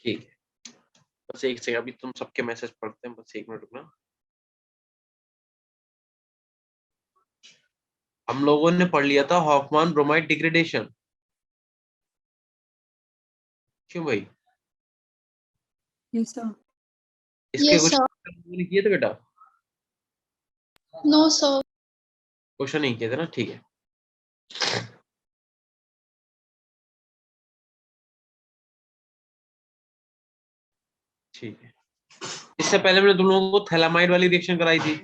ठीक है, बस एक सेकंड, अभी तुम सबके मैसेज पढ़ते हैं, बस 1 मिनट रुकना। हम लोगों ने पढ़ लिया था हॉफमान ब्रोमाइड डिग्रेडेशन। क्यों भाई? Yes, sir. इसके Yes, कुछ sir. किए थे बेटा? No, sir. क्वेश्चन नहीं किए थे ना, ठीक है। ठीक है, इससे पहले मैंने तुम लोगों को थैलामाइड वाली रिएक्शन कराई थी।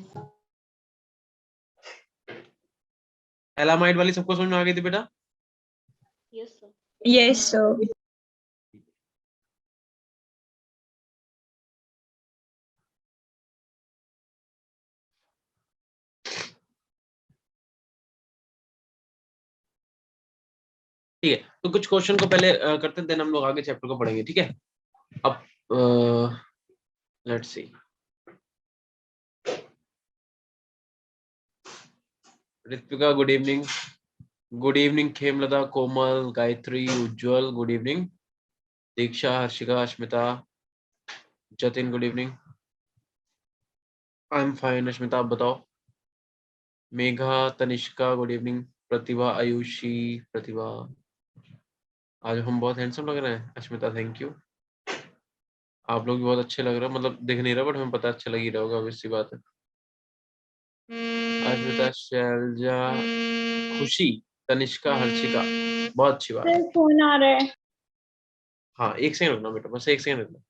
थैलामाइड वाली सबको समझ में आ गई थी बेटा? Yes, sir. Yes, sir. ठीक है, तो कुछ क्वेश्चन को पहले करते हैं, देन हम लोग आगे चैप्टर को पढ़ेंगे, ठीक है। अब let's see. Ritvika good evening. Good evening Khemlata, Komal, Gayatri, Ujjwal good evening. Diksha, Harshika, Ashmita, Jatin good evening. I am fine Ashmita, आप बताओ। Megha, Tanishka good evening. प्रतिभा, आयुषी, प्रतिभा, आज हम बहुत हैंडसम लग रहे हैं। अश्मिता थैंक यू, आप लोग भी बहुत अच्छे लग रहे हो, मतलब दिख नहीं रहा बट हमें पता अच्छा लग ही रहा होगा, obvious सी बात है। अश्मिता, शैलजा, खुशी, तनिष्का, हर्षिका, बहुत अच्छी बात है। सर फोन आ रहा है। हाँ, एक सेकंड रुकना बेटा, बस एक सेकंड रुकना।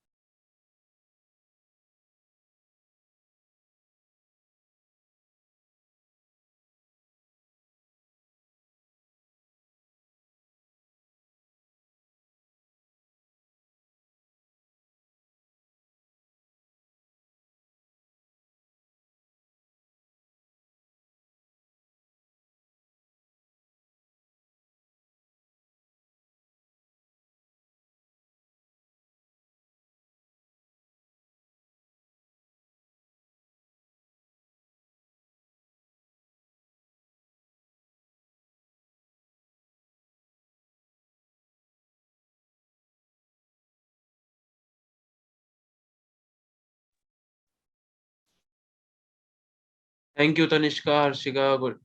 Thank you Tanishka, Harshika, good,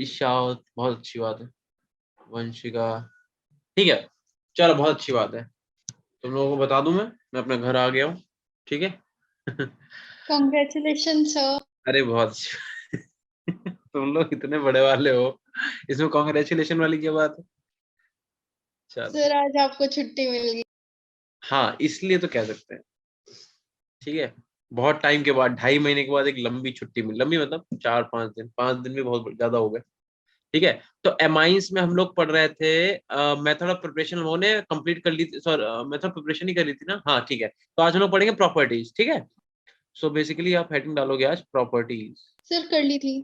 Ishavat, बहुत अच्छी बात है। वंशिका, ठीक है, चलो बहुत अच्छी बात है। तुम लोगों को बता दूं मैं अपने घर आ गया हूँ, ठीक है। Congratulations, sir. अरे बहुत अच्छी तुम लोग इतने बड़े वाले हो, इसमें कॉन्ग्रेचुलेशन वाली क्या बात है? चलो, सर आज आपको छुट्टी मिल गई। हाँ इसलिए तो कह सकते हैं, ठीक है। बहुत टाइम के बाद, 2.5 महीने के बाद एक लंबी छुट्टी मिली, लंबी मतलब 4-5 दिन, 5 दिन भी बहुत ज्यादा हो गए, ठीक है। तो एमाइंस में हम लोग पढ़ रहे थे, मेथड ऑफ प्रिपरेशन उन्होंने कंप्लीट कर ली थी, सॉरी मेथड प्रिपरेशन ही कर ली थी ना, हाँ ठीक है। तो आज हम लोग पढ़ेंगे प्रॉपर्टीज, ठीक है। सो बेसिकली आप हेडिंग डालोगे आज प्रॉपर्टीज। सर कर ली थी।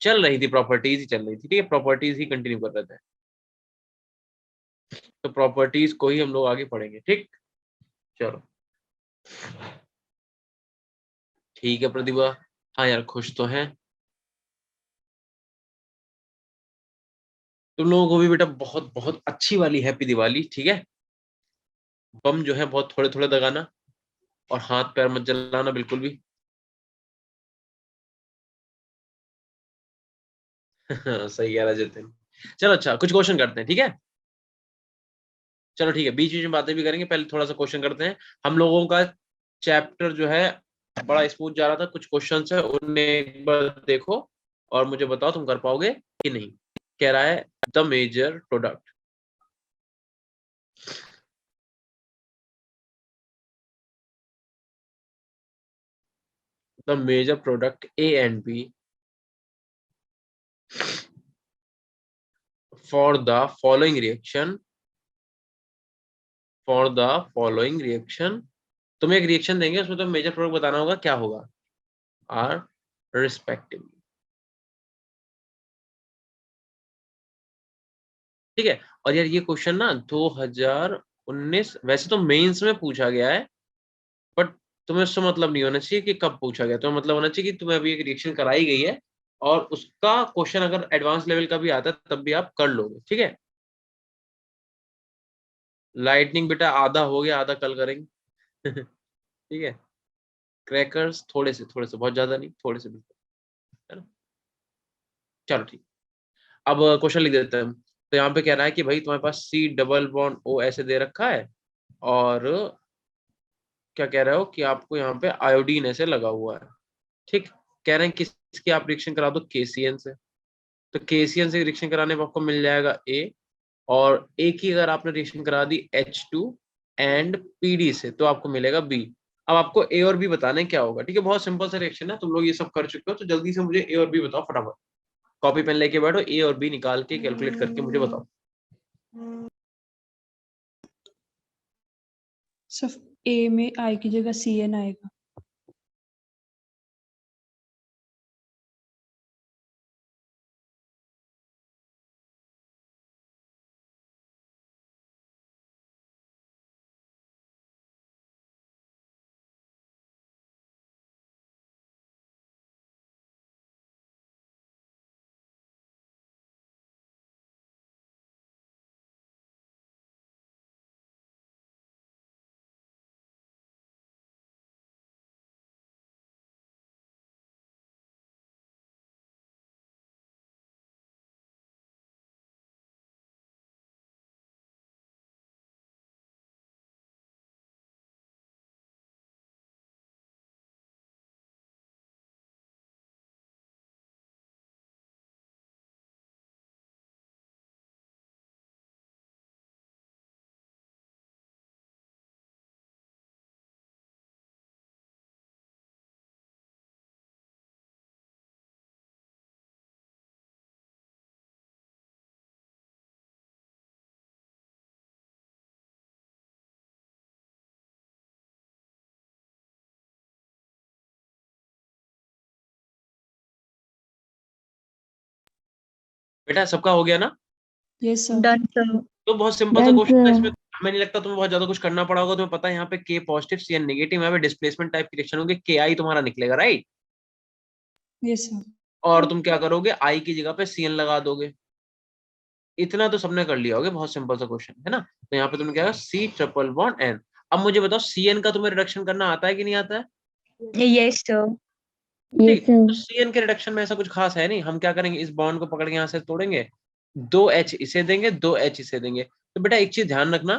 चल रही थी, प्रॉपर्टीज ही चल रही थी, ठीक है, प्रॉपर्टीज ही कंटिन्यू कर रहे थे। तो प्रॉपर्टीज को ही हम लोग आगे पढ़ेंगे, ठीक। चलो ठीक है प्रतिभा, हाँ यार खुश तो हैं तुम लोगों को भी बेटा, बहुत बहुत अच्छी वाली हैप्पी दिवाली, ठीक है। बम जो है बहुत थोड़े थोड़े दगाना, और हाथ पैर मत जलाना बिल्कुल भी। सही कह रहा है जतिन। चलो अच्छा, कुछ क्वेश्चन करते हैं, ठीक है। चलो ठीक है, बीच बीच में बातें भी करेंगे, पहले थोड़ा सा क्वेश्चन करते हैं। हम लोगों का चैप्टर जो है बड़ा स्मूथ जा रहा था, कुछ क्वेश्चन है उन्हें एक बार देखो और मुझे बताओ तुम कर पाओगे कि नहीं। कह रहा है the major product, the major product A and B for the following reaction, for the following reaction. तुम्हें एक रिएक्शन देंगे, उसमें तुम्हें मेजर प्रोडक्ट बताना होगा, क्या होगा, आर रिस्पेक्टिवली, ठीक है। और यार ये क्वेश्चन ना 2019 वैसे तो मेंस में पूछा गया है, बट तुम्हें उससे मतलब नहीं होना चाहिए कि कब पूछा गया, तुम्हें मतलब होना चाहिए कि तुम्हें अभी एक रिएक्शन कराई गई है और उसका क्वेश्चन अगर एडवांस लेवल का भी आता है तब भी आप कर लोगे, ठीक है। लाइटनिंग बेटा आधा हो गया, आधा कल करेंगे। ठीक है। क्रैकर्स थोड़े से, बहुत ज्यादा नहीं, थोड़े से बिल्कुल, है ना। चलो ठीक। अब क्वेश्चन लिख देते हैं हम। तो यहाँ पे कह रहा है कि भाई तुम्हारे पास C डबल बॉन्ड O ऐसे दे रखा है, और क्या कह रहे हो कि आपको यहाँ पे आयोडीन ऐसे लगा हुआ है। ठीक। कह रहे हैं किसकी आप रिएक्शन करा दो, KCN से। तो KCN से रिएक्शन कराने पर आपको मिल जाएगा A, और A की अगर आपने रिएक्शन करा दी H2 एंड PD से तो आपको मिलेगा B। अब आपको A और B बताना है क्या होगा। ठीक है, बहुत सिंपल सा रिएक्शन है, तुम लोग ये सब कर चुके हो, तो जल्दी से मुझे A और B बताओ फटाफट। कॉपी पेन लेके बैठो, A और B निकाल के कैलकुलेट करके मुझे बताओ। सिर्फ ए में आई की जगह CN आएगा। बेटा सबका हो गया ना। Yes sir. Done sir. तो बहुत सिंपल सा डन क्वेश्चन है, सर। इसमें हमें नहीं लगता तुम्हें बहुत ज्यादा कुछ करना पड़ा होगा। तुम्हें पता है यहाँ पे K पॉजिटिव CN नेगेटिव, यहाँ पे डिस्प्लेसमेंट टाइप की रिएक्शन होगी, KI तुम्हारा निकलेगा, राइट। Yes sir. और तुम क्या करोगे, I की जगह पे CN लगा दोगे। इतना तो सबने कर लिया होगा, बहुत सिंपल सा क्वेश्चन है ना। तो यहाँ पे तुमने क्या कहा, C ट्रिपल बॉन्ड N। अब मुझे बताओ CN का तुम्हें रिडक्शन करना आता है कि नहीं आता है। Yes sir. ठीक, तो CN के रिडक्शन में ऐसा कुछ खास है नहीं। हम क्या करेंगे, इस बॉन्ड को पकड़ के यहाँ से तोड़ेंगे, 2H इसे देंगे, 2H इसे देंगे। तो बेटा एक चीज ध्यान रखना,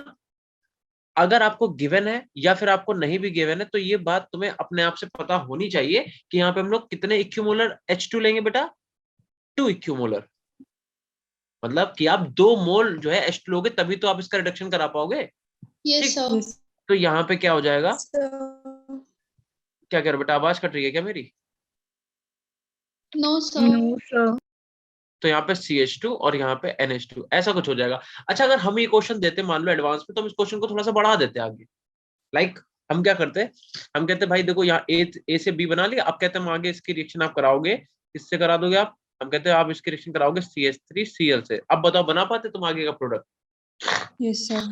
अगर आपको गिवन है या फिर आपको नहीं भी गिवन है, तो ये बात तुम्हें अपने आप से पता होनी चाहिए कि यहाँ पे हम लोग कितने इक्विमोलर H2 लेंगे बेटा, 2 इक्विमोलर। मतलब कि आप 2 मोल जो है H2 लोगे, तभी तो आप इसका रिडक्शन करा पाओगे। यस ठीक, सर। यस तो यहाँ पे क्या हो जाएगा, सर क्या कह रहे हो बेटा, आवाज कट रही है क्या मेरी। No sir. No sir. तो यहाँ पे CH2 और यहाँ पे NH2 ऐसा कुछ हो जाएगा। अच्छा, अगर हम ये क्वेश्चन देते मान लो एडवांस में, तो हम इस क्वेश्चन को थोड़ा सा बढ़ा देते आगे। लाइक हम क्या करते हैं, हम कहते हैं भाई देखो यहाँ ए से बी बना लिया, अब कहते हैं हम आगे इसकी रिएक्शन आप कराओगे, किससे करा दोगे आप। हम कहते हैं आप इसकी रिएक्शन कराओगे CH3Cl से। अब बताओ बना पाते तुम आगे का प्रोडक्ट। Yes sir.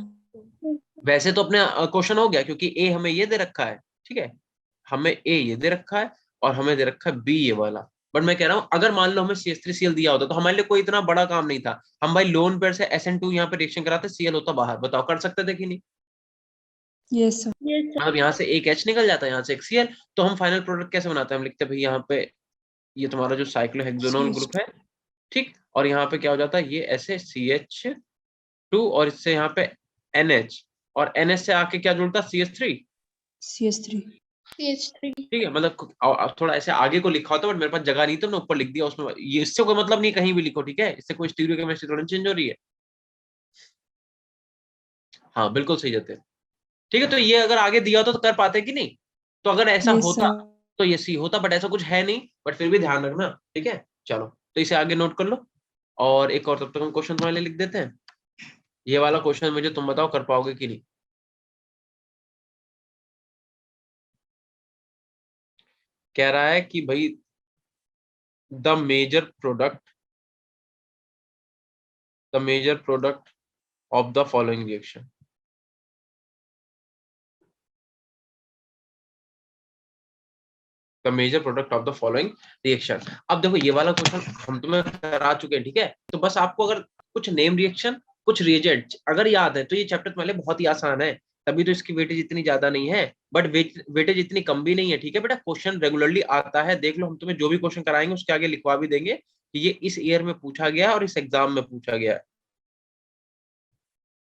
वैसे तो अपने क्वेश्चन हो गया, क्योंकि ए हमें ये दे रखा है, ठीक है, हमें ए ये दे रखा है और हमें दे रखा है बी ये वाला। बट मैं कह रहा हूँ अगर मान लो हमें CH3Cl दिया होता तो हमारे लिए कोई इतना बड़ा काम नहीं था। हम भाई लोन पेयर से SN2 यहाँ पे रिएक्शन कराते, Cl होता बाहर। बताओ कर सकते थे कि नहीं। Yes sir. अब यहाँ से एक H निकल जाता है, यहाँ से एक Cl। तो हम फाइनल प्रोडक्ट कैसे बनाते हैं, हम लिखते हैं भाई यहाँ पे ये तुम्हारा जो साइक्लोहेक्सोनोल ग्रुप है, ठीक, और यहाँ पे क्या हो जाता है, ये ऐसे CH2 और इससे यहाँ पे NH, और NH से आके क्या जुड़ता है, CH3। CH3। CH3। ठीक है, मतलब थोड़ा ऐसे आगे को लिखा होता, बट मेरे पास जगह नहीं थी, मैंने ऊपर लिख दिया उसमें। ये इससे कोई मतलब नहीं, कहीं भी लिखो, ठीक है, इससे कोई स्टीरियोकेमिस्ट्री थोड़ी चेंज हो रही है। हाँ बिल्कुल सही जाते हैं। ठीक है, तो ये अगर आगे दिया होता तो कर पाते कि नहीं। तो अगर ऐसा यस होता सर। तो ये C होता, बट ऐसा कुछ है नहीं। बट फिर भी ध्यान रखना, ठीक है। चलो तो इसे आगे नोट कर लो, और एक और तब तक हम क्वेश्चन तुम्हारे लिए लिख देते हैं। ये वाला क्वेश्चन मुझे तुम बताओ कर पाओगे कि नहीं। कह रहा है कि भाई the major product of the following reaction. The major product of the following reaction. अब देखो ये वाला क्वेश्चन हम तुम्हें करा चुके हैं, ठीक है। तो बस आपको अगर कुछ नेम रिएक्शन कुछ रिएजेंट अगर याद है तो ये चैप्टर तुम्हारे लिए बहुत ही आसान है, तभी तो इसकी वेटेज इतनी ज्यादा नहीं है, बट वेटेज इतनी कम भी नहीं है। ठीक है बेटा, क्वेश्चन रेगुलरली आता है, देख लो हम तुम्हें जो भी क्वेश्चन कराएंगे उसके आगे लिखवा भी देंगे कि ये इस ईयर में पूछा गया और इस एग्जाम में पूछा गया है।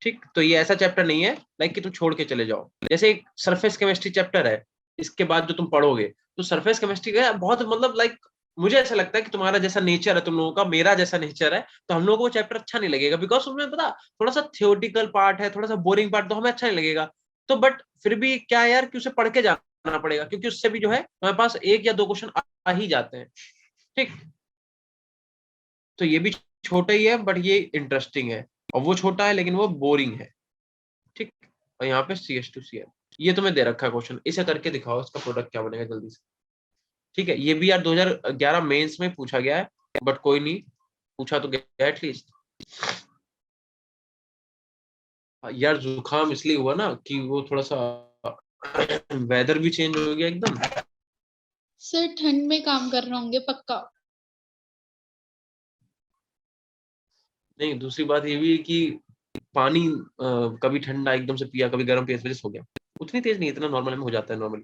ठीक, तो ये ऐसा चैप्टर नहीं है लाइक कि तुम छोड़ के चले जाओ। जैसे एक सरफेस केमिस्ट्री चैप्टर है, इसके बाद जो तुम पढ़ोगे तो सरफेस केमिस्ट्री का बहुत मतलब लाइक मुझे ऐसा लगता है कि तुम्हारा जैसा नेचर है तुम लोगों का, मेरा जैसा नेचर है, तो हम लोगों को वो चैप्टर अच्छा नहीं लगेगा, बिकॉज उसमें पता थोड़ा सा थियोटिकल पार्ट है, थोड़ा सा बोरिंग पार्ट, तो हमें अच्छा नहीं लगेगा। तो बट फिर भी क्या है यार कि उसे पढ़ के जाना पड़ेगा, क्योंकि उससे भी जो है हमारे पास एक या दो क्वेश्चन आ ही जाते हैं। ठीक, तो ये भी छोटा ही है बट ये इंटरेस्टिंग है, और वो छोटा है लेकिन वो बोरिंग है। ठीक, और यहाँ पे CH2Cl ये तुम्हें दे रखा है क्वेश्चन, इसे करके दिखाओ इसका प्रोडक्ट क्या बनेगा जल्दी से। ठीक है, ये भी यार 2011 मेंस में पूछा गया है, बट कोई नहीं, पूछा तो गया एटलीस्ट। यार जुकाम इसलिए हुआ ना कि वो थोड़ा सा वेदर भी चेंज हो गया एकदम। सर ठंड में काम कर रहे होंगे पक्का। नहीं, दूसरी बात ये भी है कि पानी कभी ठंडा एकदम से पिया, कभी गर्म पिया, इस वजह से हो गया। उतनी तेज नहीं, इतना नॉर्मल में हो जाता है नॉर्मली।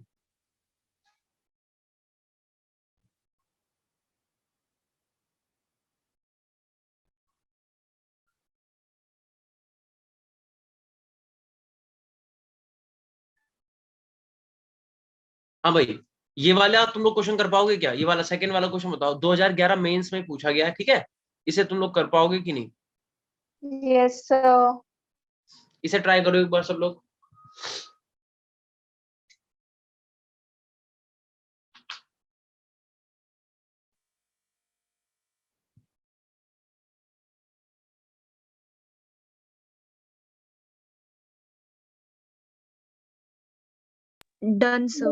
हाँ भाई, ये वाला तुम लोग क्वेश्चन कर पाओगे क्या? ये वाला सेकंड वाला क्वेश्चन बताओ, 2011 मेंस में पूछा गया है, ठीक है, इसे तुम लोग कर पाओगे कि नहीं? Yes sir. इसे ट्राई करो एक बार सब लोग। Done, sir.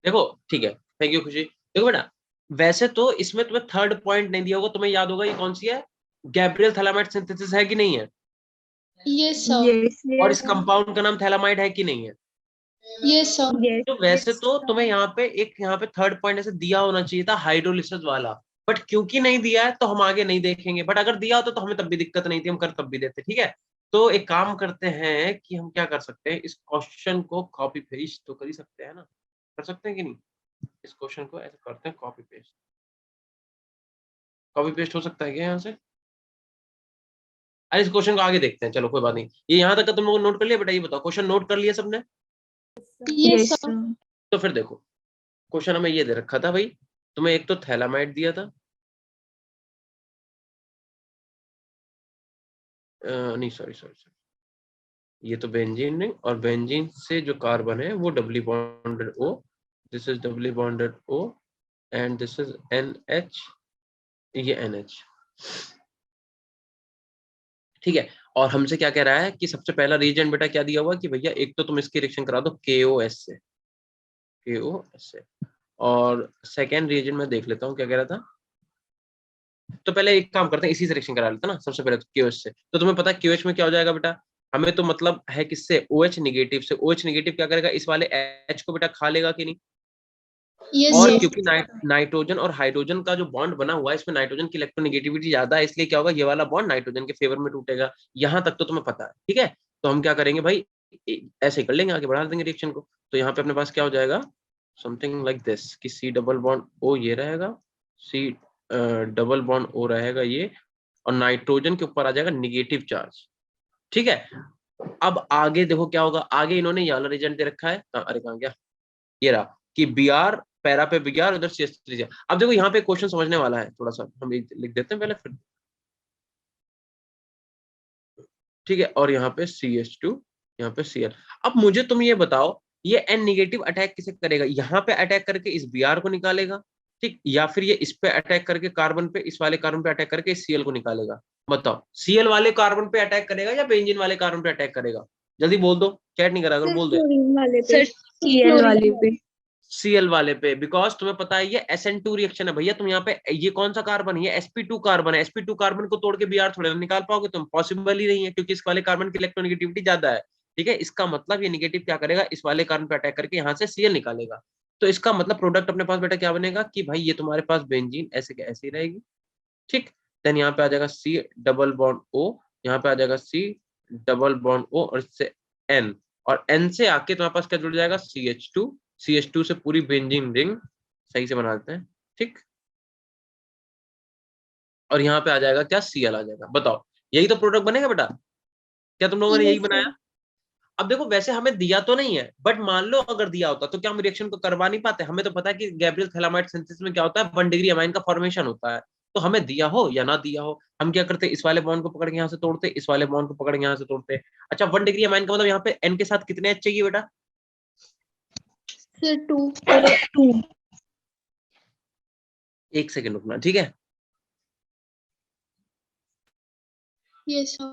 देखो ठीक है, थैंक यू खुशी। देखो बेटा, वैसे तो इसमें तुम्हें थर्ड पॉइंट नहीं दिया होगा, तुम्हें याद होगा ये कौन सी है, गैब्रियल थैलामाइड सिंथेसिस है कि नहीं है? Yes sir. Yes, और yes, इस कंपाउंड का नाम थैलामाइड है कि नहीं है? Yes sir. yes, तो वैसे yes. तो तुम्हें यहाँ पे एक यहाँ पे थर्ड पॉइंट ऐसे दिया होना चाहिए था हाइड्रोलिसिस वाला, बट क्योंकि नहीं दिया है तो हम आगे नहीं देखेंगे, बट अगर दिया होता तो हमें तब भी दिक्कत नहीं थी, हम कर तब भी देते। ठीक है, तो एक काम करते हैं कि हम क्या कर सकते हैं, इस क्वेश्चन को कॉपी पेस्ट तो कर ही सकते हैं ना, कर सकते हैं कि नहीं? इस क्वेश्चन को ऐसे करते हैं कॉपी पेस्ट, कॉपी पेस्ट हो सकता है क्या यहाँ से? अरे इस क्वेश्चन को आगे देखते हैं, चलो कोई बात नहीं। ये यहाँ तक का तुम लोगों ने नोट कर लिया बेटा? ये बताओ, क्वेश्चन नोट कर लिया सबने? Yes Yes, sir. sir. तो फिर देखो, क्वेश्चन हमें ये दे रखा था भाई, तुम्हें एक तो थैलामाइड दिया था, नहीं सॉरी सॉरी सॉरी, ये तो बेंजीन नहीं, और बेंजीन से जो कार्बन है वो doubly bonded O, this is doubly bonded O and this is NH, ये NH। ठीक है, और हमसे क्या कह रहा है कि सबसे पहला रिएजेंट बेटा क्या दिया हुआ कि भैया एक तो तुम इसकी रिएक्शन करा दो KOS से, KOS से, और सेकेंड रिएजेंट में देख लेता हूँ क्या कह रहा था। तो पहले एक काम करते हैं, इसी से रिएक्शन करा लेते हैं ना सबसे पहले, तो KOH से। तो तुम्हें पता है KOH में क्या हो जाएगा बेटा, हमें तो मतलब है किससे, OH निगेटिव से। OH निगेटिव क्या करेगा, इस वाले H को बेटा खा लेगा कि नहीं? यस और सर। क्योंकि नाइट्रोजन और हाइड्रोजन का जो बॉन्ड बना हुआ है, इसमें नाइट्रोजन की इलेक्ट्रोनेगेटिविटी ज्यादा है, इसलिए क्या होगा, ये वाला बॉन्ड नाइट्रोजन के फेवर में टूटेगा। यहाँ तक तो तुम्हें पता है। ठीक है, तो हम क्या करेंगे भाई, ऐसे ही कर लेंगे, आगे बढ़ा देंगे रिएक्शन को। तो यहाँ पे अपने पास क्या हो जाएगा, समथिंग लाइक दिस कि C डबल बॉन्ड O ये रहेगा, C डबल बॉन्ड O रहेगा ये, और नाइट्रोजन के ऊपर आ जाएगा निगेटिव चार्ज। ठीक है, अब आगे देखो क्या होगा, आगे इन्होंने ये वाला रिजल्ट दे रखा है, अरे कहाँ गया, ये रहा कि Br पैरा पे Br, उधर CH3। अब देखो यहाँ पे क्वेश्चन समझने वाला है, थोड़ा सा हम लिख देते हैं पहले फिर। ठीक है, और यहाँ पे CH2, यहाँ पे Cl। अब मुझे तुम ये बताओ, ये N निगेटिव अटैक किसे करेगा, यहाँ पे अटैक करके इस Br को निकालेगा, ठीक, या फिर ये इस पे अटैक करके कार्बन पे, इस वाले कार्बन पे अटैक करके इस Cl को निकालेगा? बताओ, Cl वाले कार्बन पे अटैक करेगा या बेंजीन वाले कार्बन पे अटैक करेगा? जल्दी बोल दो, चैट नहीं करा, अगर बोल दो। Sir, CL वाले पे. Cl वाले पे, बिकॉज तुम्हें पता है ये SN2 रिएक्शन है भैया, तुम यहाँ पे ये कौन सा कार्बन है, ये sp2 कार्बन है, sp2 कार्बन को तोड़ के Br थोड़े ना निकाल पाओगे तुम, पॉसिबल ही नहीं है, क्योंकि इस वाले कार्बन की इलेक्ट्रोनेगेटिविटी ज्यादा है। ठीक है, इसका मतलब ये निगेटिव क्या करेगा, इस वाले कार्बन पे अटैक करके यहाँ से Cl निकालेगा। तो इसका मतलब प्रोडक्ट अपने पास बेटा क्या बनेगा कि भाई ये तुम्हारे पास बेंजीन ऐसे के ऐसे ही रहेगी। ठीक, देन यहाँ पे आ जाएगा C डबल बॉन्ड O, यहाँ पे आ जाएगा C डबल बॉन्ड O और इससे N, और N से आके तुम्हारे पास क्या जुड़ जाएगा CH2, CH2 से पूरी बेंजीन रिंग सही से बना देते हैं, ठीक। और यहाँ पे आ जाएगा क्या Cl आ जाएगा। बताओ यही तो प्रोडक्ट बनेगा बेटा, क्या तुम लोगों ने यही Yes, बनाया? sir. अब देखो वैसे हमें दिया तो नहीं है, बट मान लो अगर दिया होता तो क्या हम रिएक्शन को करवा नहीं पाते? हमें तो पता है कि गैब्रियल थैलामाइड सिंथेसिस में क्या होता है, 1 डिग्री अमाइन का फॉर्मेशन होता है। तो हमें दिया हो या ना दिया हो, हम क्या करते, इस वाले बॉन्ड को पकड़ के यहाँ से तोड़ते, इस वाले बॉन्ड को पकड़ के यहाँ से तोड़ते। अच्छा 1 डिग्री अमाइन का मतलब यहाँ पे N के साथ कितने H चाहिए बेटा? Sir, 2. टू। एक सेकेंड रुकना, ठीक है। Yes, sir.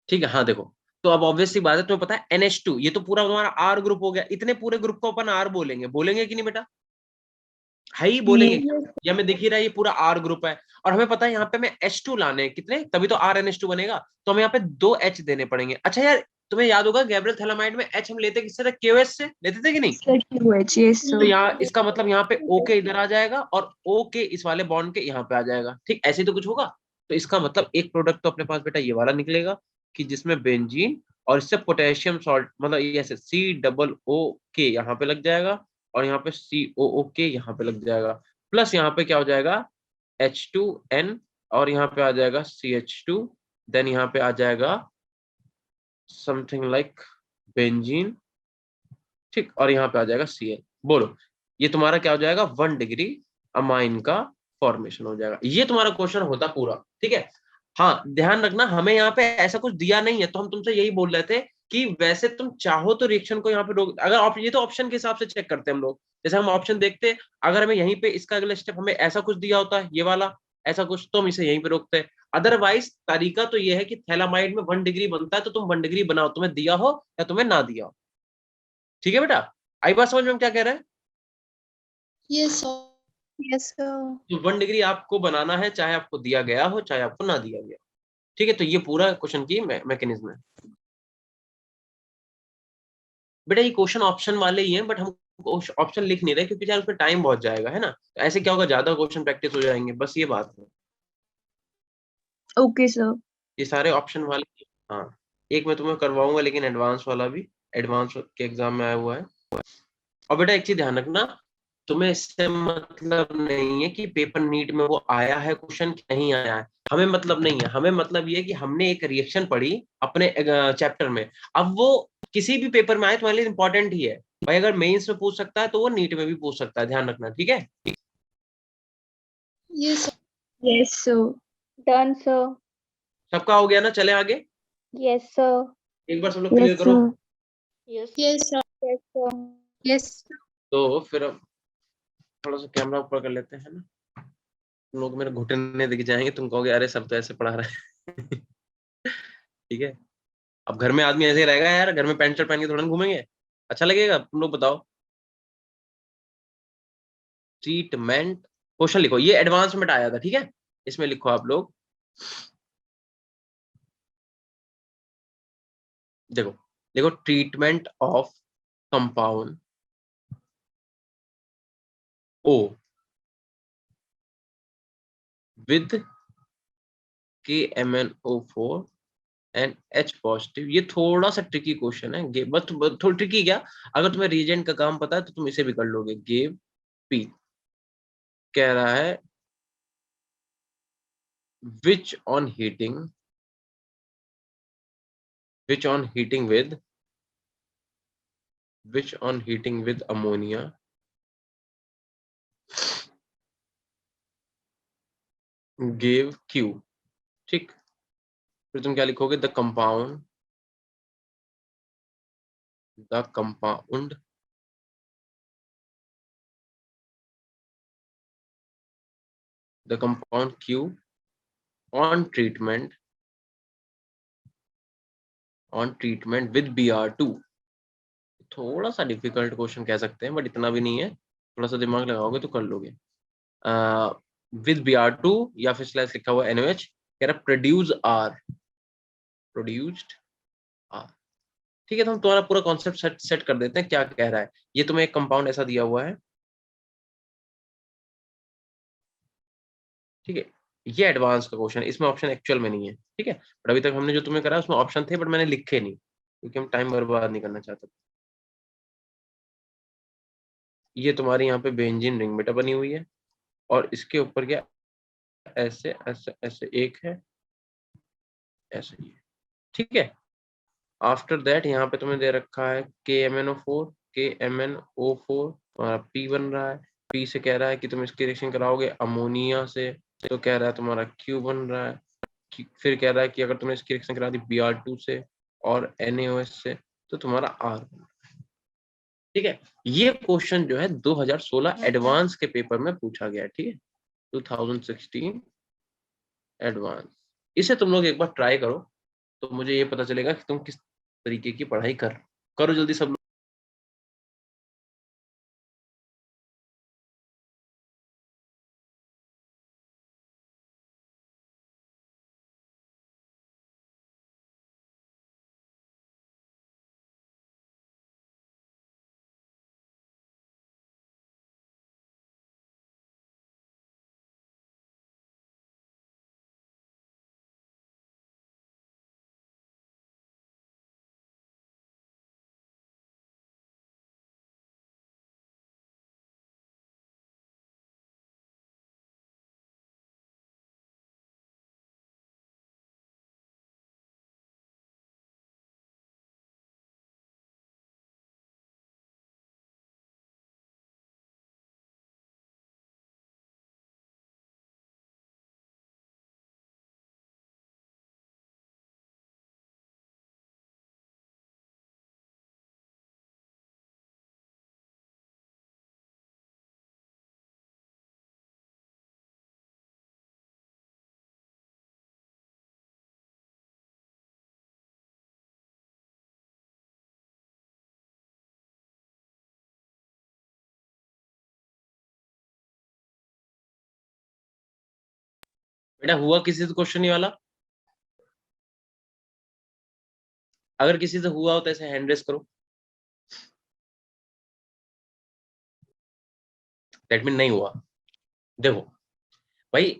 ठीक है, हाँ देखो, तो अब ऑब्वियसली बात है, तुम्हें पता है NH2 ये तो पूरा हमारा R ग्रुप हो गया, इतने पूरे ग्रुप को अपन R बोलेंगे, बोलेंगे कि नहीं बेटा? है ही बोलेंगे क्या? ये हमें दिख ही रहा है ये पूरा R ग्रुप है, और हमें पता है यहाँ पे हमें H2 लाने हैं कितने, तभी तो RNH2 बनेगा, तो हमें यहाँ पे 2 H देने पड़ेंगे। अच्छा यार तुम्हें याद होगा गैब्रियल थैलामाइड में H हम लेते किससे थे? KOH से लेते थे कि नहीं? सर QH, यस तो सर। यहाँ इसका मतलब यहाँ पे OK इधर आ जाएगा और OK इस वाले बॉन्ड के यहाँ पे आ जाएगा, ठीक ऐसे तो कुछ होगा। तो इसका मतलब एक प्रोडक्ट तो अपने पास बेटा ये वाला निकलेगा कि जिसमें बेंजीन और इससे पोटेशियम सॉल्ट, मतलब ये ऐसे COO यहाँ पे लग जाएगा और यहाँ पे COOK यहाँ पे लग जाएगा, प्लस यहाँ पे क्या हो जाएगा H2N और यहाँ पे आ जाएगा CH2, देन यहाँ पे आ जाएगा समथिंग लाइक बेंजीन, ठीक, और यहाँ पे आ जाएगा Cl। बोलो ये तुम्हारा क्या हो जाएगा, 1 डिग्री अमाइन का फॉर्मेशन हो जाएगा। ये तुम्हारा क्वेश्चन होता पूरा, ठीक है। हाँ ध्यान रखना हमें यहाँ पे ऐसा कुछ दिया नहीं है, तो हम तुमसे यही बोल रहे थे कि वैसे तुम चाहो तो रिएक्शन को यहाँ पे रोक, अगर ये तो ऑप्शन के हिसाब से चेक करते हैं हम लोग, जैसे हम ऑप्शन देखते, अगर हमें यहीं पे इसका अगला स्टेप हमें ऐसा कुछ दिया होता है ये वाला ऐसा कुछ, तो हम इसे यहीं पे रोकते। अदरवाइज तरीका तो ये है कि थैलामाइड में 1 डिग्री बनता है तो तुम 1 डिग्री बनाओ, तुम्हें दिया हो या तुम्हें ना दिया हो, ठीक है बेटा। आई बात समझ में हम क्या कह रहे हैं? Yes, sir. Yes sir. तो 1 डिग्री आपको बनाना है, चाहे आपको दिया गया हो चाहे आपको ना दिया गया, ठीक है। तो ये पूरा क्वेश्चन की मैकेनिज्म है बेटा। ये क्वेश्चन ऑप्शन वाले ही हैं, बट हम ऑप्शन लिख नहीं रहे क्योंकि यार उसमें टाइम बहुत जाएगा, है ना। तो ऐसे क्या होगा, ज्यादा क्वेश्चन प्रैक्टिस हो जाएंगे, बस ये बात है। Okay sir. ये सारे ऑप्शन वाले, हाँ एक मैं तुम्हें करवाऊंगा लेकिन एडवांस वाला भी, एडवांस के एग्जाम में आया हुआ है। और बेटा एक चीज ध्यान रखना, तुम्हें इससे मतलब नहीं है कि पेपर नीट में वो आया है क्वेश्चन कि नहीं आया है, हमें मतलब नहीं है। हमें मतलब ये है कि हमने एक रिएक्शन पढ़ी अपने चैप्टर में, अब वो किसी भी पेपर में आए तुम्हारे लिए इंपॉर्टेंट ही है भाई। अगर मेंस में पूछ सकता है तो वो नीट में भी पूछ सकता है, ध्यान रखना, ठीक है। Yes, sir. Yes sir. Done sir. सबका हो गया ना, चले आगे। Yes sir. एक बार सब लोग क्लियर करो। Yes Yes, sir. Yes sir. Yes. तो फिर अब थोड़ा सा कैमरा ऊपर कर लेते हैं ना, तुम लोग मेरे घुटने दिख जाएंगे, तुम कहोगे अरे सब तो ऐसे पढ़ा रहा है ठीक है। अब घर में आदमी ऐसे ही रहेगा यार, घर में पैंट शर्ट पहन के थोड़ा ना घूमेंगे, अच्छा लगेगा? तुम लोग बताओ। ट्रीटमेंट क्वेश्चन लिखो, ये एडवांस में आया था, ठीक है, इसमें लिखो आप लोग। देखो देखो, treatment of compound O with KMnO4 and H positive. ये थोड़ा सा ट्रिकी क्वेश्चन है, बस थोड़ा ट्रिकी क्या, अगर तुम्हें रिएजेंट का काम पता है तो तुम इसे भी कर लोगे। गेव पी कह रहा है which on heating with ammonia gave Q, ठीक। फिर तुम क्या लिखोगे, the compound Q on treatment with Br2। थोड़ा सा डिफिकल्ट क्वेश्चन कह सकते हैं बट इतना भी नहीं है, थोड़ा सा दिमाग लगाओगे तो कर लोगे। विद Br2 या फिर स्लैश लिखा हुआ NaOH, कह रहा प्रोड्यूस्ड आर। ठीक है, तो हम तुम्हारा पूरा कॉन्सेप्ट सेट कर देते हैं क्या कह रहा है। ये तुम्हें एक कंपाउंड ऐसा दिया हुआ है, ठीक है। ये एडवांस का क्वेश्चन, इसमें ऑप्शन एक्चुअल में नहीं है, ठीक है। बट अभी तक हमने जो तुम्हें करा उसमें ऑप्शन थे, बट मैंने लिखे नहीं क्योंकि हम टाइम बर्बाद नहीं करना चाहते। ये तुम्हारी यहाँ पे बेंजीन रिंग बेटा बनी हुई है, और इसके ऊपर क्या ऐसे ऐसे ऐसे एक है, ऐसे ही है, ठीक है। आफ्टर दैट यहाँ पे तुम्हें दे रखा है KMnO4, KMnO4 तुम्हारा P बन रहा है। P से कह रहा है कि तुम इसकी रिएक्शन कराओगे अमोनिया से, तो कह रहा है तुम्हारा Q बन रहा है। फिर कह रहा है कि अगर तुमने इसकी रिएक्शन करा दी Br2 से और NaOH से तो तुम्हारा R बन रहा है, ठीक है। ये क्वेश्चन जो है 2016 एडवांस के पेपर में पूछा गया है, ठीक है, 2016 एडवांस। इसे तुम लोग एक बार ट्राई करो तो मुझे ये पता चलेगा कि तुम किस तरीके की पढ़ाई करो जल्दी सब लोग। बेटा हुआ किसी से क्वेश्चन ये वाला? अगर किसी से हुआ हो तो ऐसे हैंड रेस करो, दैट मीन नहीं हुआ। देखो भाई,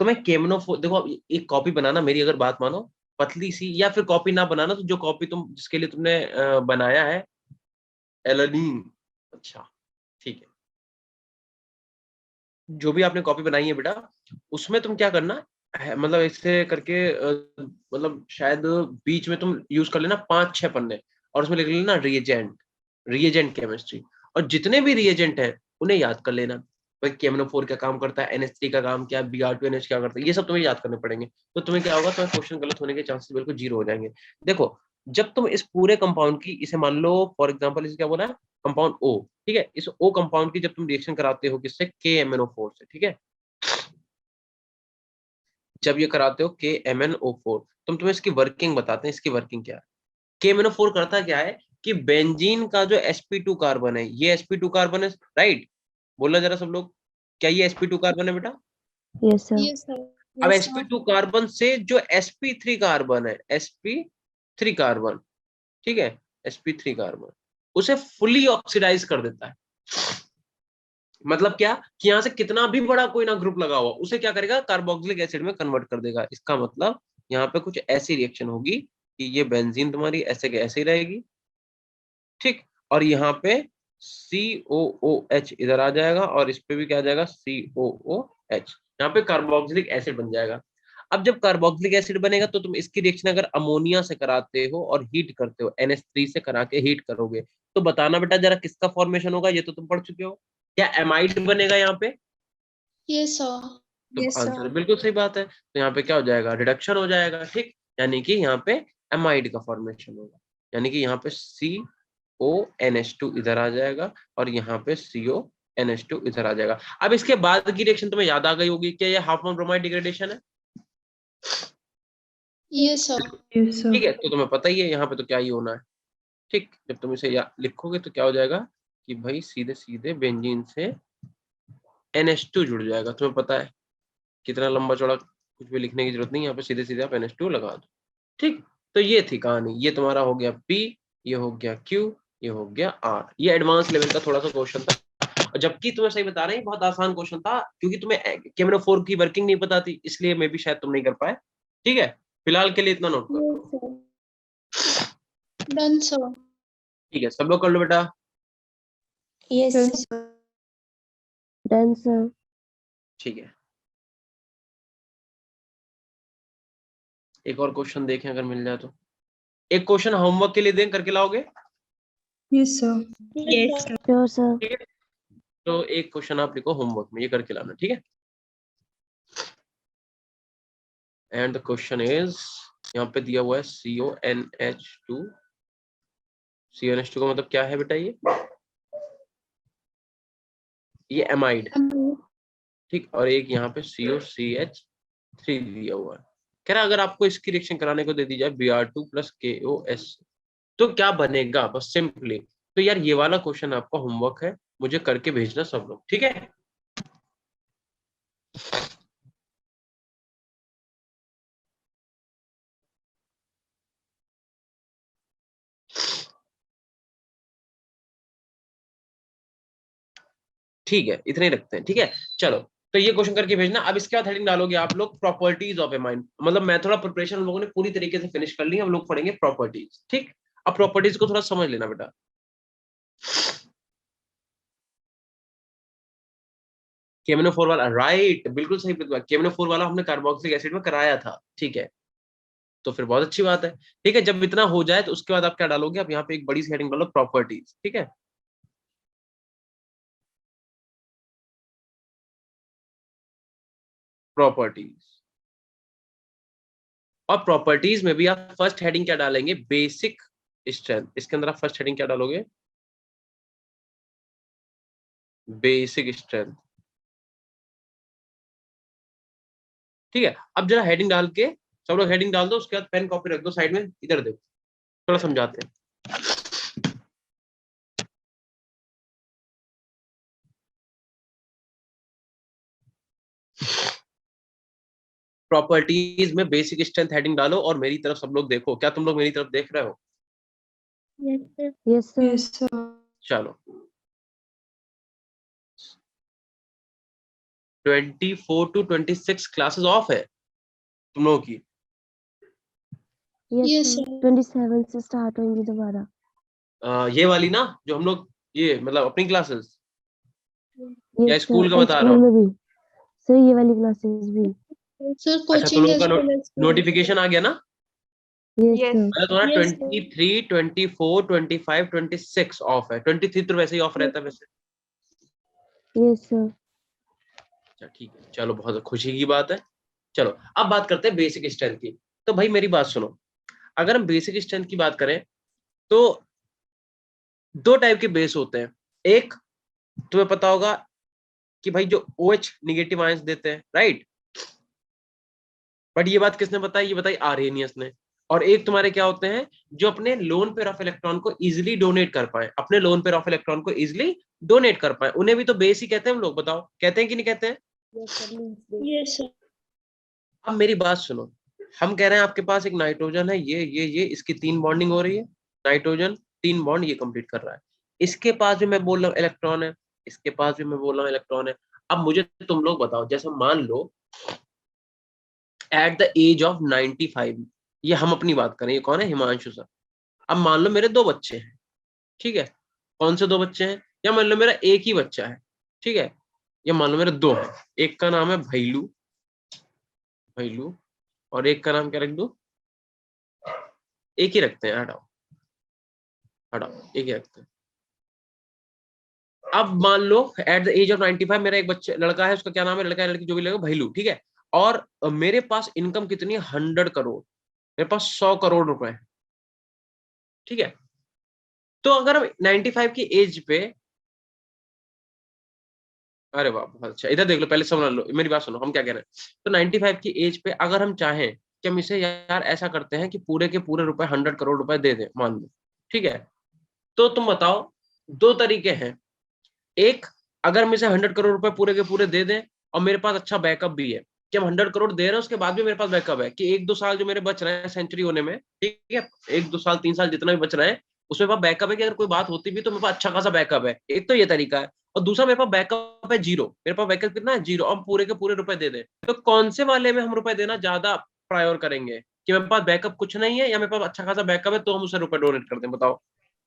तुम्हें केमनो देखो, अब एक कॉपी बनाना, मेरी अगर बात मानो, पतली सी, या फिर कॉपी ना बनाना तो जो कॉपी तुम जिसके लिए तुमने बनाया है एलानीन, अच्छा ठीक है, जो भी आपने कॉपी बनाई है बेटा, उसमें तुम क्या करना है, मतलब ऐसे करके मतलब शायद बीच में तुम यूज कर लेना 5-6 पन्ने, और उसमें लिख लेना रिएजेंट केमिस्ट्री, और जितने भी रिएजेंट है उन्हें याद कर लेना। भाई KMnO4 क्या काम करता है, NH3 का काम क्या है, Br2NH क्या करता है, ये सब तुम्हें याद करने पड़ेंगे। तो तुम्हें क्या होगा, तुम्हें क्वेश्चन गलत होने के चांसेस बिल्कुल 0 हो जाएंगे। देखो, जब तुम इस पूरे कंपाउंड की, इसे मान लो फॉर एग्जाम्पल, इसे क्या बोला है, कंपाउंड O, ठीक है, इस O कंपाउंड की जब तुम रिएक्शन कराते हो किससे, KMnO4 से, ठीक है, जब ये कराते हो KMnO4, तुम्हें इसकी वर्किंग बताते हैं, इसकी वर्किंग क्या है। KMnO4 करता क्या है कि बेंजीन का जो sp2 कार्बन है, ये sp2 कार्बन है, राइट? बोलना जरा सब लोग, क्या ये sp2 कार्बन है बेटा? Yes, sir. Yes sir. अब यस सर। sp2 कार्बन से जो sp3 कार्बन है, sp3 कार्बन, ठीक है, sp3 कार्बन उसे फुली ऑक्सीडाइज कर देता है। मतलब क्या कि यहां से कितना भी बड़ा कोई ना ग्रुप लगा हुआ, उसे क्या करेगा, कार्बोक्सिलिक एसिड में कन्वर्ट कर देगा। इसका मतलब यहाँ पे कुछ ऐसी रिएक्शन होगी कि ये बेंजीन तुम्हारी ऐसे के ऐसे ही रहेगी, ठीक, और यहाँ पे COOH इधर आ जाएगा, और इस पे भी क्या आ जाएगा, COOH, यहाँ पे कार्बोक्सिलिक एसिड बन जाएगा। अब जब कार्बोक्सिलिक एसिड बनेगा तो तुम इसकी रिएक्शन अगर अमोनिया से कराते हो और हीट करते हो, NH3 से करा के हीट करोगे, तो बताना बेटा जरा किसका फॉर्मेशन होगा, ये तो तुम पढ़ चुके हो, क्या एमाइड बनेगा यहाँ पे? Yes sir. तो Yes, आंसर sir. बिल्कुल सही बात है, तो यहाँ पे क्या हो जाएगा, रिडक्शन हो जाएगा, ठीक, यानी कि यहाँ पे एमाइड का फॉर्मेशन होगा, यानी कि यहाँ पे CONH2 इधर आ जाएगा, और यहाँ पे CONH2 इधर आ जाएगा। अब इसके बाद की रिएक्शन तुम्हें याद आ गई होगी, क्या ये हाफ मोल ब्रोमाइड डिग्रेडेशन है? Yes sir. Yes, sir. ठीक है, तो तुम्हें पता ही है यहाँ पे तो क्या ही होना है, ठीक, जब तुम इसे लिखोगे तो क्या हो जाएगा, कि भाई सीधे सीधे बेंजीन से NH2 जुड़ जाएगा। तुम्हें पता है कितना लंबा चौड़ा, कुछ भी लिखने की जरूरत नहीं, यहाँ पे सीधे सीधे आप NH2 लगा दो। ठीक, तो ये थी कहानी। ये तुम्हारा हो गया P, ये हो गया Q, ये हो गया R। ये एडवांस लेवल का थोड़ा सा क्वेश्चन था, और जबकि तुम्हें सही बता रहे हैं बहुत आसान क्वेश्चन था, क्योंकि तुम्हें KMNO4 की वर्किंग नहीं पता थी, इसलिए मे भी शायद तुम नहीं कर पाए। ठीक है, फिलहाल के लिए इतना नोट करो। Done sir. ठीक है, सब लोग कर लो बेटा। Yes, Done, sir. ठीक है, एक और क्वेश्चन देखें अगर मिल जाए तो। एक क्वेश्चन होमवर्क के लिए दें, करके लाओगे? yes, sir. Yes, Yes, sir. sir. Sure, sir. ठीक है, तो एक क्वेश्चन आप लिखो होमवर्क में, ये करके लाना। ठीक है, एंड द क्वेश्चन इज, यहाँ पे दिया हुआ है CONH2। CONH2 का मतलब क्या है बेटा? ये एमाइड, ठीक, और एक यहाँ पे COCH3 दिया हुआ है। कह रहा अगर आपको इसकी रिएक्शन कराने को दे दी जाए Br2 + KOS, तो क्या बनेगा? बस सिंपली। तो यार ये वाला क्वेश्चन आपका होमवर्क है, मुझे करके भेजना सब लोग। ठीक है, ठीक है, इतने ही रखते हैं। ठीक है, चलो, तो ये क्वेश्चन करके भेजना। अब इसके बाद हेडिंग डालोगे आप लोग प्रॉपर्टीज ऑफ ए माइंड। मतलब मैं थोड़ा प्रिपरेशन हम लोगों ने पूरी तरीके से फिनिश कर ली है, हम लोग पढ़ेंगे प्रॉपर्टीज। ठीक, अब प्रॉपर्टीज को थोड़ा समझ लेना बेटा। KMNO4 वाला, राइट, बिल्कुल सही प्रतिभा। KMNO4 वाला हमने कार्बोक्सिलिक एसिड में कराया था। ठीक है, तो फिर बहुत अच्छी बात है। ठीक है, जब इतना हो जाए तो उसके बाद आप क्या डालोगे? आप यहाँ पे एक बड़ी सी हेडिंग डालो, प्रॉपर्टीज। ठीक है, प्रॉपर्टीज। और प्रॉपर्टीज में भी आप फर्स्ट हेडिंग क्या डालेंगे? Basic strength. इसके अंदर आप फर्स्ट हेडिंग क्या डालोगे? Basic strength. ठीक है, अब जरा हेडिंग डाल के सब लोग हेडिंग डाल दो, उसके बाद पेन कॉपी रख दो साइड में, इधर देखो, थोड़ा समझाते हैं। प्रॉपर्टीज में बेसिक स्ट्रेंथ हेडिंग डालो, और मेरी तरफ सब लोग देखो। क्या तुम लोग मेरी तरफ देख रहे हो? Yes, sir. Yes, sir. Yes, sir. चलो, 24 to 26 क्लासेस ऑफ है तुम लोगों की। Yes, Yes, sir. sir. 27 से स्टार्ट होंगी दोबारा। ये वाली ना, जो हम लोग ये मतलब अपनी क्लासेस, या Yes, sir. स्कूल का और बता रहा स्कूल हूँ? में भी सर, ये वाली क्लासेस भी। सर अच्छा, तुम कोचिंग लोगों एज का वेल एज नोटिफिकेशन आ गया ना? Yes, Yes. sir. मतलब तुम्हारा Yes, sir. 23, 24, 25, 26 ऑफ है। 23 तो वैसे ही ऑफ रहता है वैसे। Yes, sir. अच्छा ठीक है, चलो, बहुत खुशी की बात है। चलो, अब बात करते हैं बेसिक स्ट्रेंथ की। तो भाई मेरी बात सुनो, अगर हम बेसिक स्ट्रेंथ की बात करें तो दो टाइप के बेस होते हैं। एक, तुम्हें पता होगा कि भाई जो OH निगेटिव आयंस देते हैं, राइट? बट ये बात किसने बताई? ये बताई आर्हेनियस ने। और एक तुम्हारे क्या होते हैं, जो अपने लोन पेयर ऑफ इलेक्ट्रॉन को इजिली डोनेट कर पाए, अपने लोन पेयर ऑफ इलेक्ट्रॉन को इजिली डोनेट कर पाए, उन्हें भी तो बेस ही कहते हैं हम लोग। बताओ, कहते हैं कि नहीं कहते हैं? Yes, sir. अब मेरी बात सुनो, हम कह रहे हैं आपके पास एक नाइट्रोजन है, ये इसकी 3 बॉन्डिंग हो रही है, नाइट्रोजन 3 बॉन्ड ये कंप्लीट कर रहा है। इसके पास भी मैं बोल रहा हूँ इलेक्ट्रॉन है, इसके पास भी मैं बोल रहा हूँ इलेक्ट्रॉन है। अब मुझे तुम लोग बताओ, जैसे मान लो एट द एज ऑफ 95, ये हम अपनी बात करें, ये कौन है? हिमांशु सर। अब मान लो मेरे 2 बच्चे हैं, ठीक है? कौन से 2 बच्चे हैं? या मान लो मेरा एक ही बच्चा है, ठीक है? या मान लो मेरे 2 हैं। एक का नाम है भैलू, भैलू, और एक का नाम क्या रख दूं? एक ही रखते हैं, हटाओ हटाओ, एक ही रखते हैं। अब मान लो एट द एज ऑफ 95 मेरा एक बच्चा लड़का है, उसका क्या नाम है? लड़का है लड़की जो भी लगेगा, भैलू, ठीक है? और मेरे पास इनकम कितनी है? 100 करोड़। मेरे पास 100 करोड़ रुपए है, ठीक है? तो अगर हम 95 की एज पे, अरे वाह बहुत अच्छा, इधर देख लो, पहले समझ लो, मेरी बात सुनो, हम क्या कह रहे हैं। तो 95 की एज पे अगर हम चाहें कि हम इसे यार ऐसा करते हैं कि पूरे के पूरे रुपए 100 करोड़ रुपए दे दें, मान लो, ठीक है? तो तुम बताओ दो तरीके हैं, एक अगर हम इसे 100 करोड़ रुपए पूरे के पूरे दे दें और मेरे पास अच्छा बैकअप भी है कि हम 100 करोड़ दे रहे हैं उसके बाद भी मेरे पास बैकअप है कि 1-2 साल जो मेरे बच रहे हैं सेंचुरी होने में, ठीक है, 1-2 साल 3 साल जितना भी बच रहा है उसमें मेरे पास बैकअप है कि अगर कोई बात होती भी तो मेरे पास अच्छा खासा बैकअप है। एक तो ये तरीका है, और दूसरा मेरे पास बैकअप है जीरो, मेरे पास बैकअप कितना है, जीरो, हम पूरे के पूरे रुपए दे दें। तो कौन से वाले में हम रुपए देना ज्यादा प्रायोर करेंगे कि मेरे पास बैकअप कुछ नहीं है या मेरे पास अच्छा खासा बैकअप है तो हम उसे रुपए डोनेट कर दें, बताओ।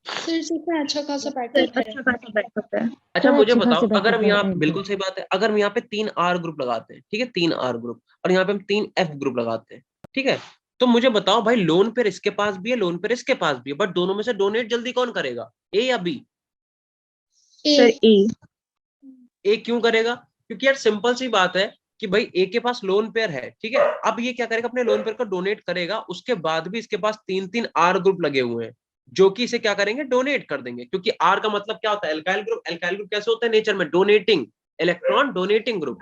सर जिसमें अच्छा खासा बैकअप है। अच्छा सर मुझे अच्छे बताओ, खासे अगर बैकअप हम यहाँ, है तो। बिल्कुल सही बात है, अगर हम यहाँ पे 3 R ग्रुप लगाते हैं, ठीक है, 3R ग्रुप, और यहाँ पे हम 3F ग्रुप लगाते हैं, ठीक है, तो मुझे बताओ भाई, लोन पे इसके पास भी है, लोन पे इसके पास भी है, बट दोनों में से डोनेट जल्दी कौन करेगा, ए या बी? ए। ए क्यों करेगा? क्योंकि यार सिंपल सी बात है कि भाई ए के पास लोन पेयर है, ठीक है, अब ये क्या करेगा, अपने लोन पेयर को डोनेट करेगा, उसके बाद भी इसके पास 3-3 R ग्रुप लगे हुए हैं जो कि इसे क्या करेंगे, डोनेट कर देंगे, क्योंकि आर का मतलब क्या होता है, एल्काइल ग्रुप। एल्काइल ग्रुप कैसे होता है नेचर में, डोनेटिंग इलेक्ट्रॉन, डोनेटिंग ग्रुप।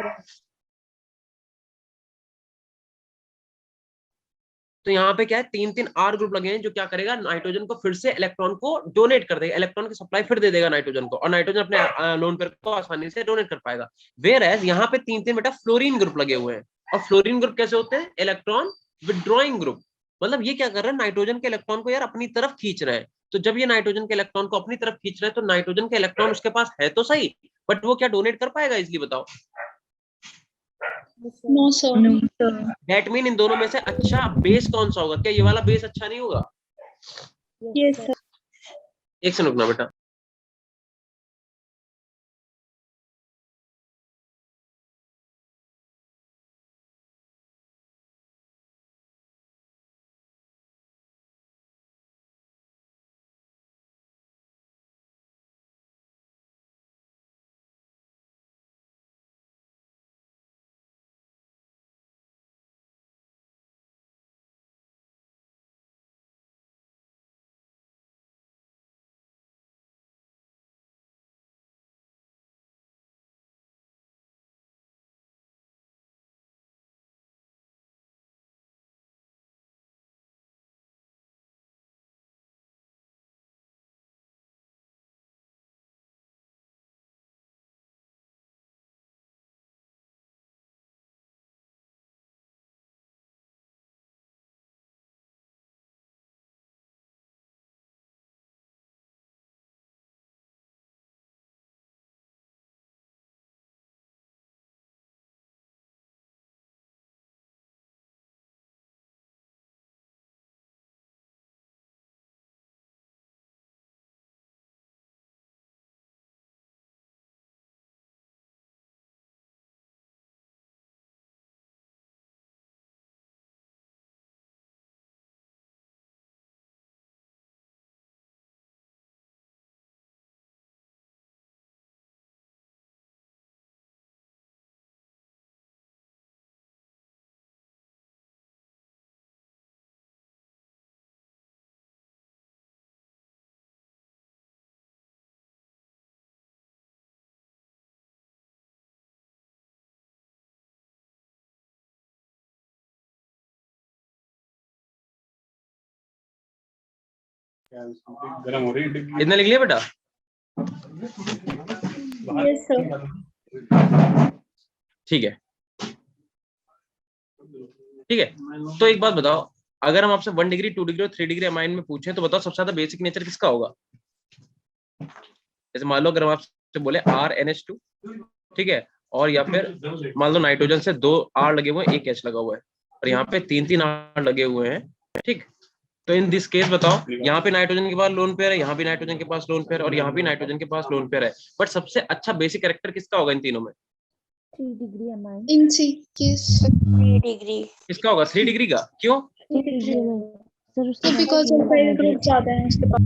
तो यहाँ पे क्या है, 3-3 R ग्रुप लगे हैं जो क्या करेगा, नाइट्रोजन को फिर से इलेक्ट्रॉन को डोनेट कर देगा, इलेक्ट्रॉन की सप्लाई फिर दे देगा नाइट्रोजन को, और नाइट्रोजन अपने लोन पेयर को आसानी से डोनेट कर पाएगा। वेयर एज यहाँ पे 3-3 बेटा फ्लोरीन ग्रुप लगे हुए हैं, और फ्लोरीन ग्रुप कैसे होते हैं, इलेक्ट्रॉन विड्रॉइंग ग्रुप। मतलब ये क्या कर रहे हैं, नाइट्रोजन के इलेक्ट्रॉन को यार अपनी तरफ खींच रहे हैं। तो जब ये नाइट्रोजन के इलेक्ट्रॉन को अपनी तरफ खींच रहे हैं तो नाइट्रोजन के इलेक्ट्रॉन उसके पास है तो सही, बट वो क्या डोनेट कर पाएगा इजली, बताओ। No sir. दैट मीन इन दोनों में से अच्छा बेस कौन सा होगा, क्या ये वाला बेस अच्छा नहीं होगा? Yes sir. एक से रुकना बेटा। इतना लिख लिया बेटा? Yes sir. ठीक है, ठीक है। तो एक बात बताओ, अगर हम आपसे 1 डिग्री 2 डिग्री और 3 डिग्री अमाइन में पूछें तो बताओ सबसे ज्यादा बेसिक नेचर किसका होगा? जैसे मान लो अगर हम आपसे बोले RNH2, ठीक है, और या फिर मान लो नाइट्रोजन से 2 R लगे हुए हैं, एक H लगा हुआ है, और यहाँ पे 3-3 R लगे हुए हैं, ठीक। तो इन दिस केस बताओ, यहाँ पे नाइट्रोजन के पास लोन पेयर है, यहाँ भी नाइट्रोजन के पास लोन पेयर, और यहाँ भी नाइट्रोजन के पास लोन पेयर है, बट सबसे अच्छा बेसिक कैरेक्टर किसका होगा इन तीनों में? 3 डिग्री अमाइन। इन सी केस 3 डिग्री। किसका होगा 3 डिग्री का? क्यों? 3 डिग्री अमाइन सर, उसके बिकॉज पास सल्फाइड ग्रुप ज्यादा है उसके पास।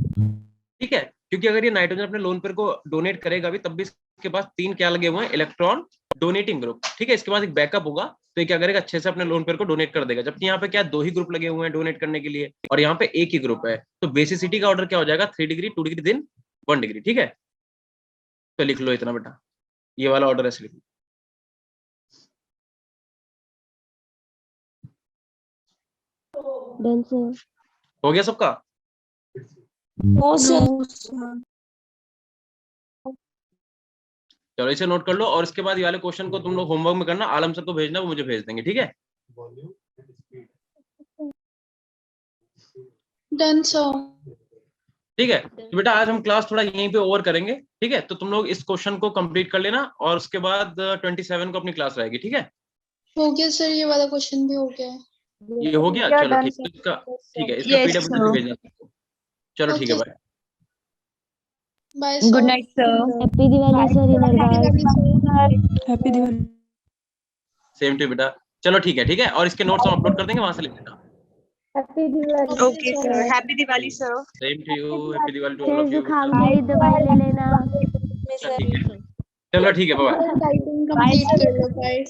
ठीक है, क्योंकि अगर ये नाइट्रोजन अपने लोन पेयर को डोनेट करेगा भी तब भी इसके पास 3 क्या लगे हुए हैं, इलेक्ट्रॉन डोनेटिंग ग्रुप, ठीक है, इसके पास एक बैकअप होगा, तो ये क्या करेगा, अच्छे से अपने लोन पेयर को डोनेट कर देगा, जबकि यहाँ पे क्या 2 ही ग्रुप लगे हुए हैं डोनेट करने के लिए, और यहाँ पे एक ही ग्रुप है, तो बेसिसिटी का ऑर्डर क्या हो जाएगा, 3 डिग्री 2 डिग्री देन 1 डिग्री, ठीक है। तो लिख लो इतना बेटा, ये वाला ऑर्डर ऐसे लिख लो। Done sir. हो गया सबका? No sir. चलो इसे नोट कर लो, और इसके बाद ये वाले क्वेश्चन को तुम लोग होमवर्क में करना, आलम सर को भेजना, वो मुझे भेज देंगे, ठीक है। Done sir. ठीक है, तो बेटा आज हम क्लास थोड़ा यहीं पे ओवर करेंगे, ठीक है। तो तुम लोग इस क्वेश्चन को कंप्लीट कर लेना, और उसके बाद 27 को अपनी क्लास रहेगी, ठीक है। हो गया सर, ये वाला क्वेश्चन भी हो गया है। ये हो गया, Yeah, चलो done, ठीक है, sir. इसका ठीक है, इसका Yes, पीडीएफ मुझे sir. भेजना सबको। चलो ठीक है, Okay. Bye. Bye Good sir. night, sir. Happy Diwali sir in advance. Happy Diwali. Same to बेटा। चलो ठीक है, ठीक है, और इसके नोट्स हम अपलोड कर देंगे, वहां से ले लेना। Happy Diwali Okay, sir. Happy Diwali, sir. Same to you, happy Diwali to all sir of you जुकाम बेटा। की दवाई ले लेना। ठीक है, चलो ठीक है, बाय। टाइपिंग कंप्लीट कर लो, बाय।